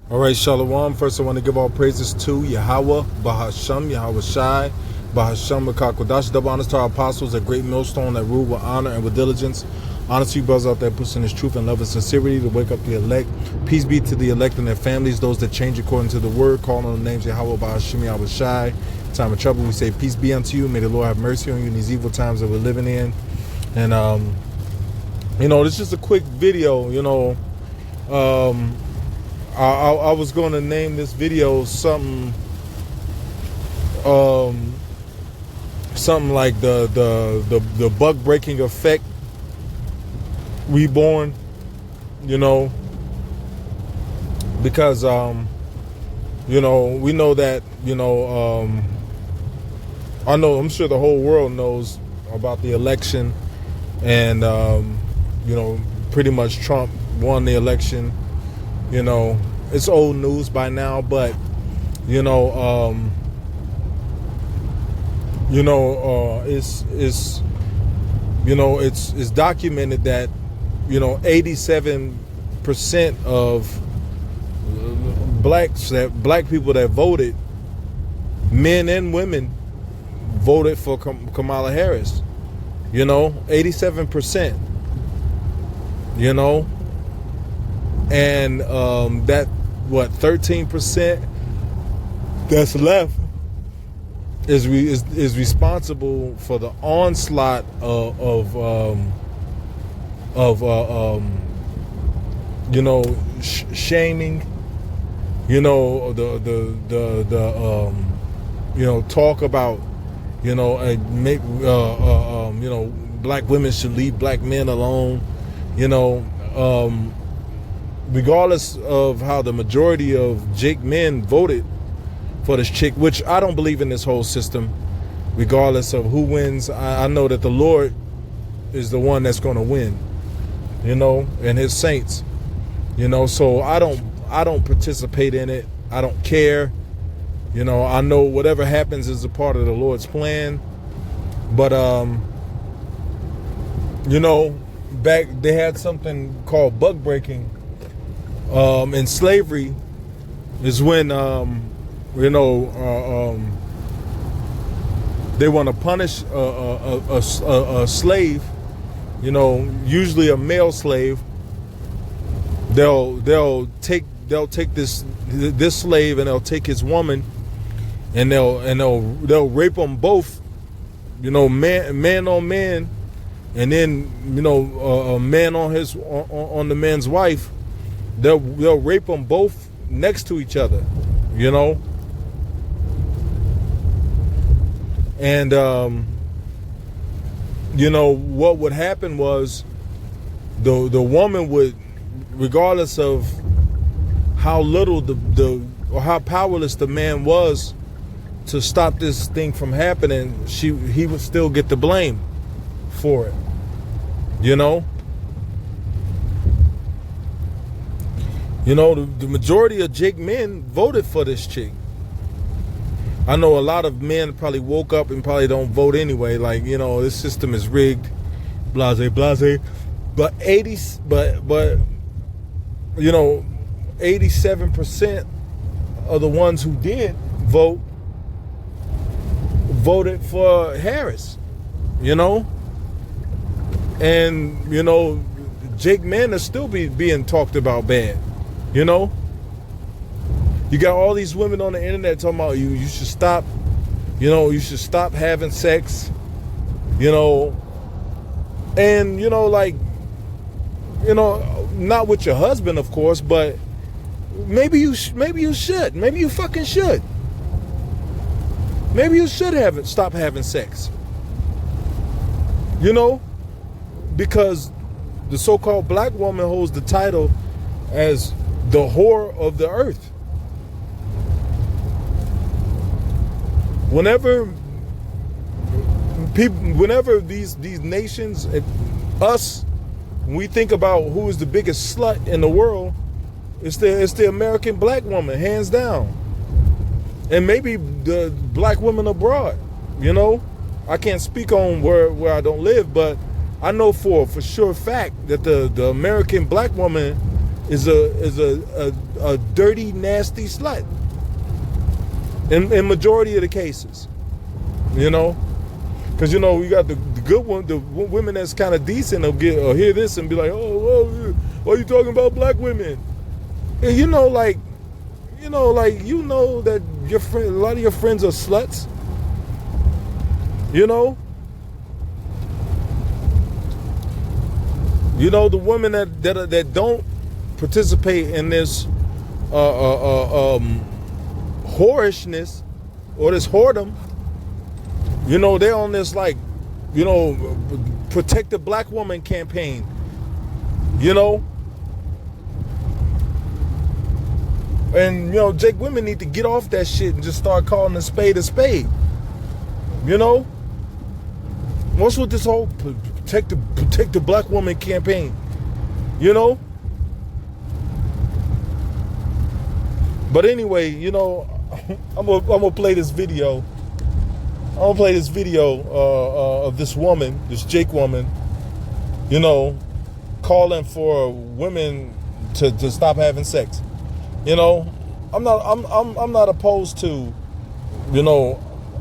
All right, Shalom. First, I want to give all praises to Yahweh, Bahasham, Yahweh Shai, Bahasham, Makakodash. Double honors to our apostles, a great millstone that rule with honor and with diligence. Honor to you, brothers out there, pushing this truth and love and sincerity to wake up the elect. Peace be to the elect and their families, those that change according to the word, calling on the names Yahweh, Bahasham, Yahweh Shai. Time of trouble, we say, peace be unto you. May the Lord have mercy on you in these evil times that we're living in. And, this is just a quick video, I was going to name this video something like the buck breaking effect reborn, because we know that I'm sure the whole world knows about the election, and pretty much Trump won the election. It's old news by now, but it's documented that 87% of black people that voted, men and women, voted for Kamala Harris. 87%. And that 13% that's left is responsible for the onslaught of shaming, talk about black women should leave black men alone, regardless of how the majority of Jake men voted for this chick, which I don't believe in this whole system. Regardless of who wins, I know that the Lord is the one that's going to win, and his saints, so I don't participate in it. I don't care. I know whatever happens is a part of the Lord's plan. But back they had something called buck breaking. In slavery is when they want to punish a slave, usually a male slave. They'll take this slave, and they'll take his woman, and they'll rape them both, man on man, and then a man on the man's wife. They'll rape them both next to each other, and what would happen was the woman would, regardless of how little or how powerless the man was to stop this thing from happening, he would still get the blame for it, the majority of Jake men voted for this chick. I know a lot of men probably woke up and probably don't vote anyway. Like, this system is rigged, blase, blase. But 87% of the ones who did voted for Harris, and Jake men are still being talked about bad. You got all these women on the internet talking about you should stop, you should stop having sex, and not with your husband, of course, but maybe you should, maybe you fucking should. Maybe you should stop having sex. Because the so-called black woman holds the title as the whore of the earth. Whenever these nations, us, when we think about who is the biggest slut in the world, it's the American black woman, hands down. And maybe the black women abroad, I can't speak on where I don't live, but I know for sure fact that the American black woman is a dirty, nasty slut. In majority of the cases, you know, because you know we got the good one, the women that's kind of decent will hear this and be like, oh, why are you talking about black women? And you know, like that your friend, a lot of your friends are sluts. You know, the women that don't participate in this whorishness or this whoredom, they're on this protect the black woman campaign, and Jake, women need to get off that shit and just start calling a spade a spade. What's with this whole protect the black woman campaign? But anyway, I'm gonna play this video. I'm gonna play this video of this woman, this Jake woman, calling for women to stop having sex. I'm not opposed to,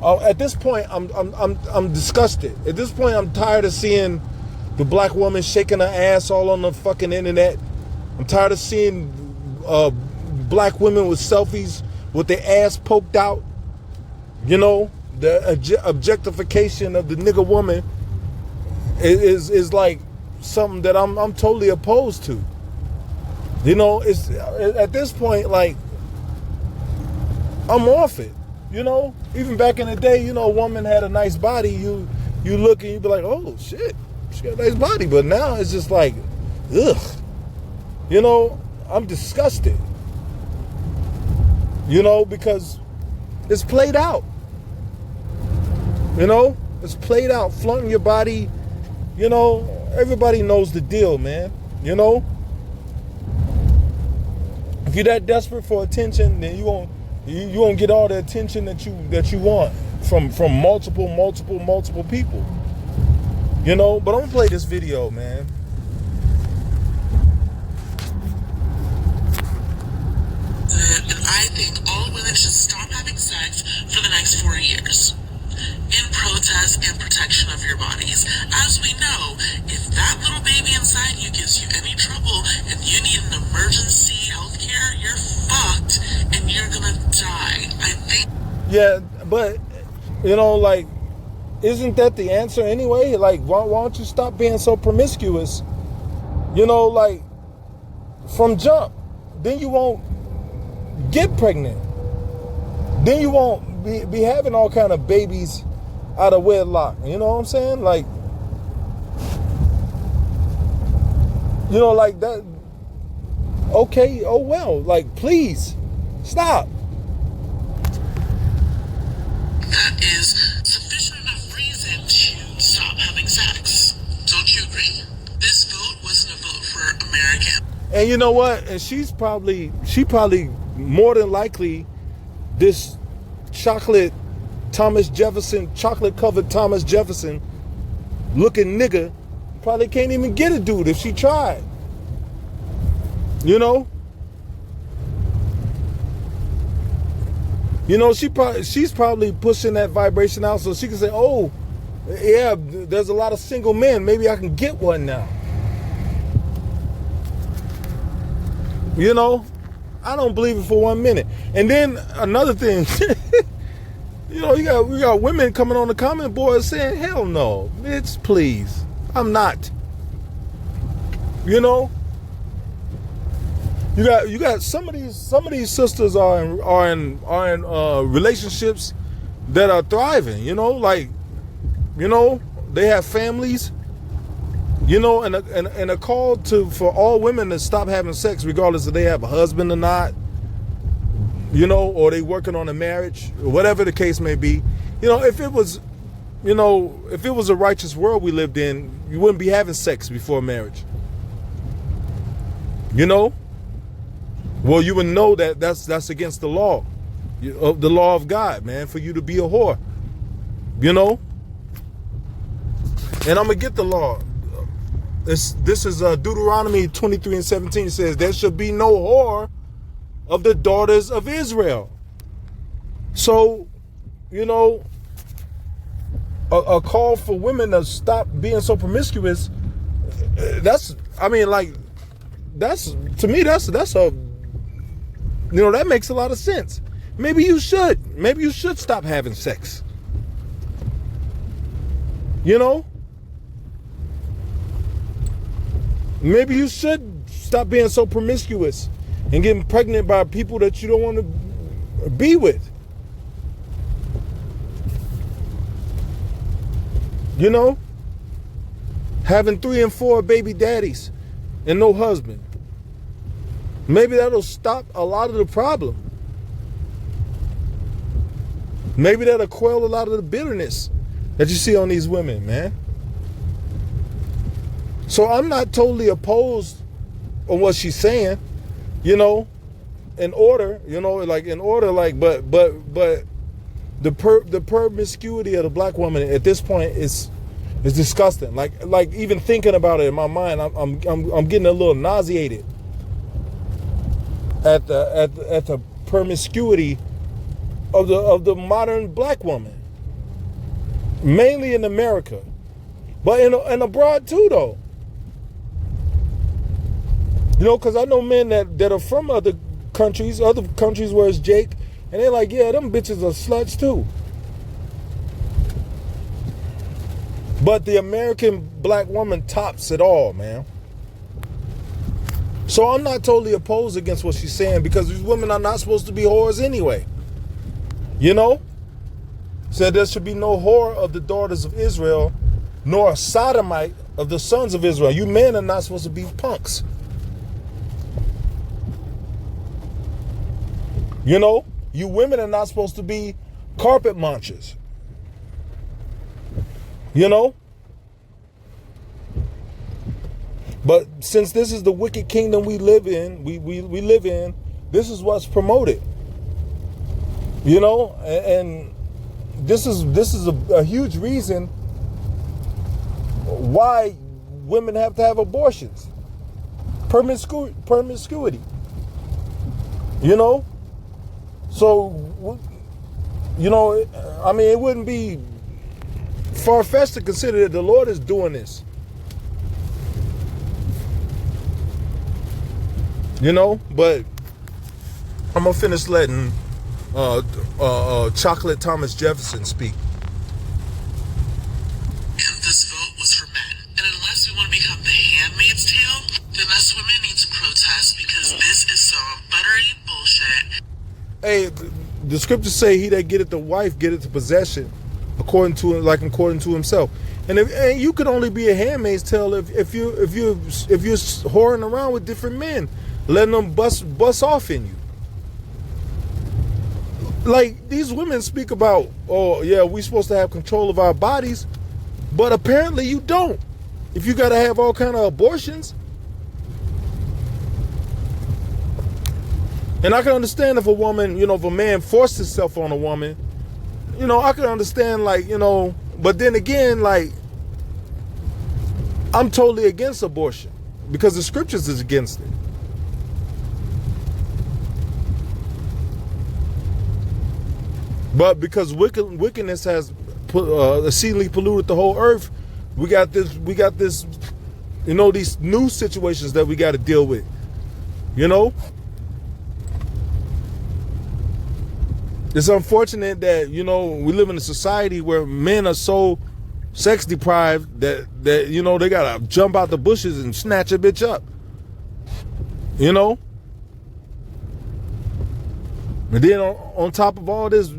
at this point I'm disgusted. At this point I'm tired of seeing the black woman shaking her ass all on the fucking internet. I'm tired of seeing black women with selfies with their ass poked out. The objectification of the nigga woman is like something that I'm totally opposed to. It's at this point, like, I'm off it. Even back in the day, a woman had a nice body, you look and you be like, oh shit, she got a nice body. But now it's just like, ugh. I'm disgusted. Because it's played out. It's played out. Flaunting your body. Everybody knows the deal, man. If you're that desperate for attention, then you won't get all the attention that you want from multiple people. But I'm gonna play this video, man. I think all women should stop having sex for the next 4 years. In protest and protection of your bodies. As we know, if that little baby inside you gives you any trouble and you need an emergency health care, you're fucked and you're gonna die. I think. Yeah, but, isn't that the answer anyway? Like, why don't you stop being so promiscuous? From jump. Then you won't get pregnant. Then you won't be having all kind of babies out of wedlock. You know what I'm saying? Like that. Okay, oh well. Like, please stop. That is sufficient enough reason to stop having sex. Don't you agree? This vote wasn't a vote for American. And you know what? And she probably more than likely this chocolate covered Thomas Jefferson looking nigga probably can't even get a dude if she tried. She's probably pushing that vibration out so she can say, oh yeah, there's a lot of single men, maybe I can get one now. I don't believe it for 1 minute. And then another thing, we got women coming on the comment board saying, hell no, bitch, please. I'm not. You got some of these sisters are in relationships that are thriving, they have families. And a call for all women to stop having sex, regardless if they have a husband or not, or they working on a marriage, or whatever the case may be. If it was a righteous world we lived in, you wouldn't be having sex before marriage. Well, you would know that that's against the law, the law of God, man, for you to be a whore. And I'm gonna get the law. This is Deuteronomy 23:17. It says, there should be no whore of the daughters of Israel. So, you know, a call for women to stop being so promiscuous, that's, I mean, like, that's, to me, that's a, you know, that makes a lot of sense. Maybe you should stop having sex. You know? Maybe you should stop being so promiscuous and getting pregnant by people that you don't want to be with. You know? Having 3 and 4 baby daddies and no husband. Maybe that'll stop a lot of the problem. Maybe that'll quell a lot of the bitterness that you see on these women, man. So I'm not totally opposed on what she's saying, you know, in order, but the promiscuity of the black woman at this point is disgusting. Like even thinking about it in my mind, I'm getting a little nauseated at the promiscuity of the modern black woman, mainly in America, but in abroad too, though. You know, because I know men that are from other countries where it's Jake, and they're like, yeah, them bitches are sluts too. But the American black woman tops it all, man. So I'm not totally opposed against what she's saying, because these women are not supposed to be whores anyway. You know? Said there should be no whore of the daughters of Israel, nor a sodomite of the sons of Israel. You men are not supposed to be punks. You know, you women are not supposed to be carpet munchers. You know? But since this is the wicked kingdom we live in, we live in, this is what's promoted. You know, and this is a huge reason why women have to have abortions. Promiscuity. You know? So, you know, I mean, it wouldn't be far-fetched to consider that the Lord is doing this. You know, but I'm going to finish letting Chocolate Thomas Jefferson speak. And this vote was for men. And unless we want to become the Handmaid's Tale, then us women need to protest, because this is some buttery bullshit. Hey, the scriptures say, "He that getteth the wife getteth the possession, according to himself." And you could only be a handmaid's tale if you're whoring around with different men, letting them bust off in you. Like, these women speak about, oh yeah, we're supposed to have control of our bodies, but apparently you don't. If you got to have all kind of abortions. And I can understand if a woman, you know, if a man forced himself on a woman, you know, I can understand, like, you know, but then again, like, I'm totally against abortion because the scriptures is against it. But because wickedness has exceedingly polluted the whole earth, we got this, you know, these new situations that we got to deal with, you know. It's unfortunate that, you know, we live in a society where men are so sex deprived that you know, they gotta jump out the bushes and snatch a bitch up. You know? And then on top of all this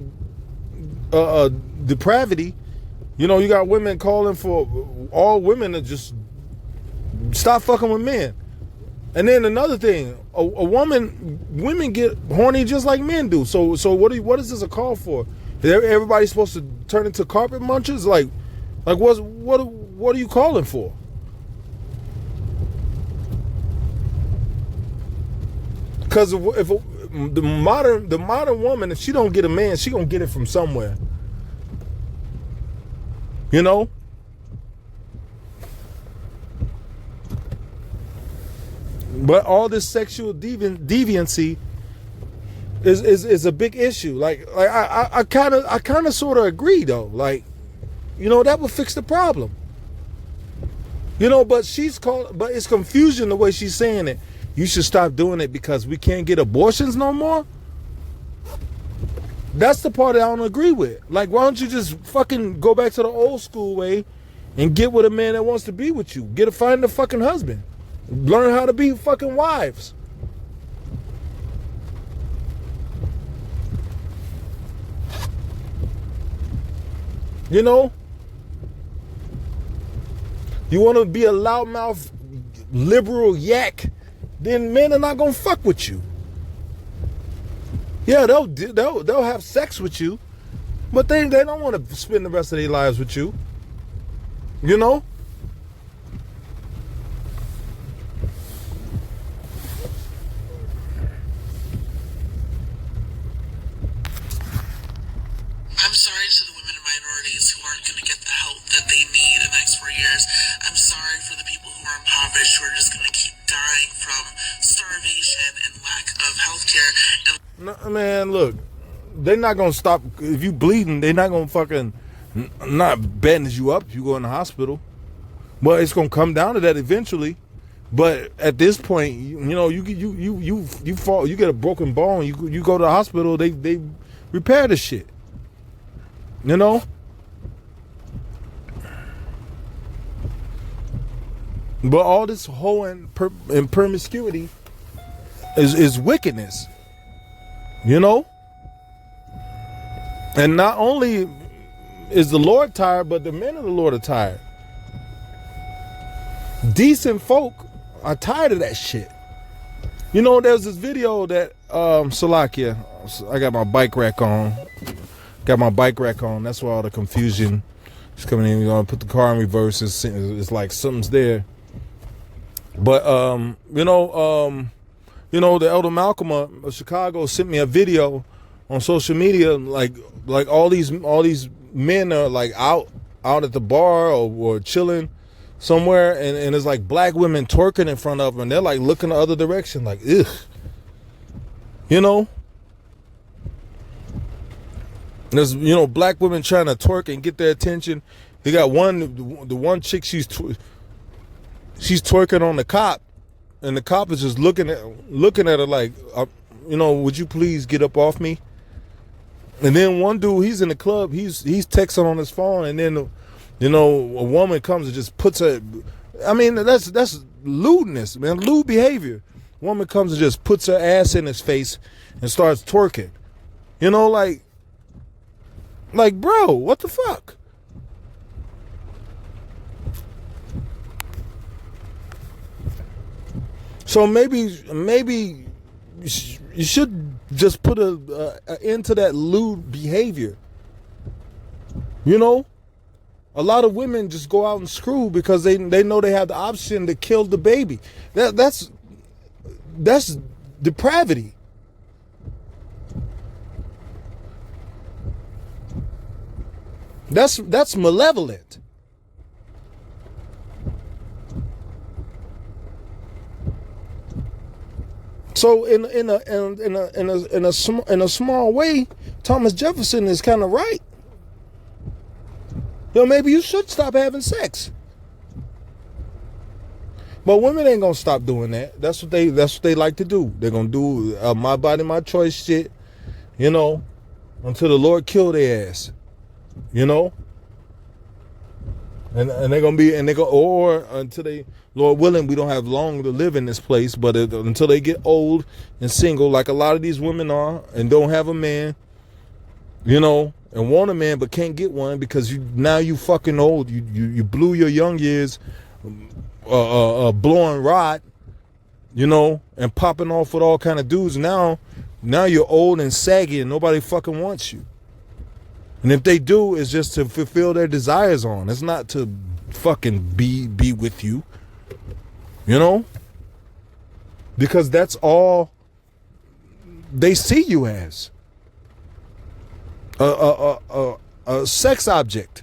depravity, you know, you got women calling for all women to just stop fucking with men. And then another thing, women get horny just like men do. So what is this a call for? Is everybody supposed to turn into carpet munchers? Like what are you calling for? Because if the modern woman, if she don't get a man, she gonna get it from somewhere. You know? But all this sexual deviancy is a big issue. Like I kind of sort of agree though. Like, you know, that would fix the problem. You know, but but it's confusion the way she's saying it. You should stop doing it because we can't get abortions no more. That's the part I don't agree with. Like, why don't you just fucking go back to the old school way and get with a man that wants to be with you? Find a fucking husband. Learn how to be fucking wives. You know? You want to be a loudmouth liberal yak, then men are not gonna fuck with you. Yeah, they'll have sex with you, but they don't want to spend the rest of their lives with you. You know? I'm sorry to the women and minorities who aren't going to get the help that they need in the next 4 years. I'm sorry for the people who are impoverished, who are just going to keep dying from starvation and lack of health care. No, man, look, they're not going to stop. If you bleeding, they're not going to fucking not bandage you up if you go in the hospital. But it's going to come down to that eventually. But at this point, you know, you fall, you get a broken bone, you go to the hospital, they repair the shit. You know? But all this hoe and promiscuity is wickedness. You know? And not only is the Lord tired, but the men of the Lord are tired. Decent folk are tired of that shit. You know, there's this video that Salakia, I got my bike rack on. That's why all the confusion is coming in. You're gonna put the car in reverse. It's like something's there. But you know, the Elder Malcolm of Chicago sent me a video on social media. Like all these men are like out at the bar or chilling somewhere, and it's like black women twerking in front of them, and they're like looking the other direction, like ugh. You know. There's, you know, black women trying to twerk and get their attention. They got the one chick, she's twerking on the cop, and the cop is just looking at her like, you know, would you please get up off me? And then one dude, he's in the club, he's texting on his phone, and then, you know, a woman comes and just puts her. I mean, that's lewdness, man, lewd behavior. Woman comes and just puts her ass in his face and starts twerking. You know, like, bro, what the fuck? So maybe you should just put an end to that lewd behavior. You know, a lot of women just go out and screw because they know they have the option to kill the baby. That's depravity. That's malevolent. So in a small way, Thomas Jefferson is kind of right. You know, maybe you should stop having sex. But women ain't gonna stop doing that. That's what they like to do. They're gonna do my body, my choice shit. You know, until the Lord kill their ass. You know, and they're gonna be, and they go, or until they, Lord willing, we don't have long to live in this place, but until they get old and single, like a lot of these women are, and don't have a man, you know, and want a man but can't get one because you fucking old, you blew your young years, blowing rot, you know, and popping off with all kind of dudes. Now you're old and saggy and nobody fucking wants you. And if they do, it's just to fulfill their desires on. It's not to fucking be with you. You know? Because that's all they see you as. A sex object.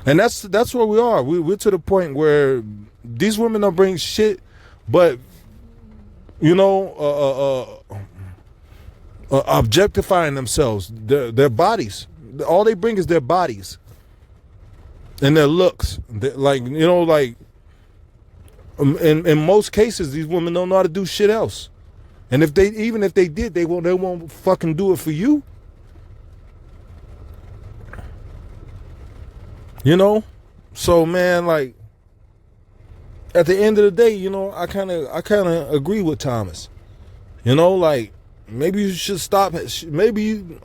And that's where we are. We're to the point where these women don't bring shit, but you know, objectifying themselves, their bodies. All they bring is their bodies and their looks. Like, you know, like in most cases, these women don't know how to do shit else. And if they did, they won't fucking do it for you. You know? So man, like at the end of the day, you know, I kind of agree with Thomas. You know, like maybe you should stop. Maybe you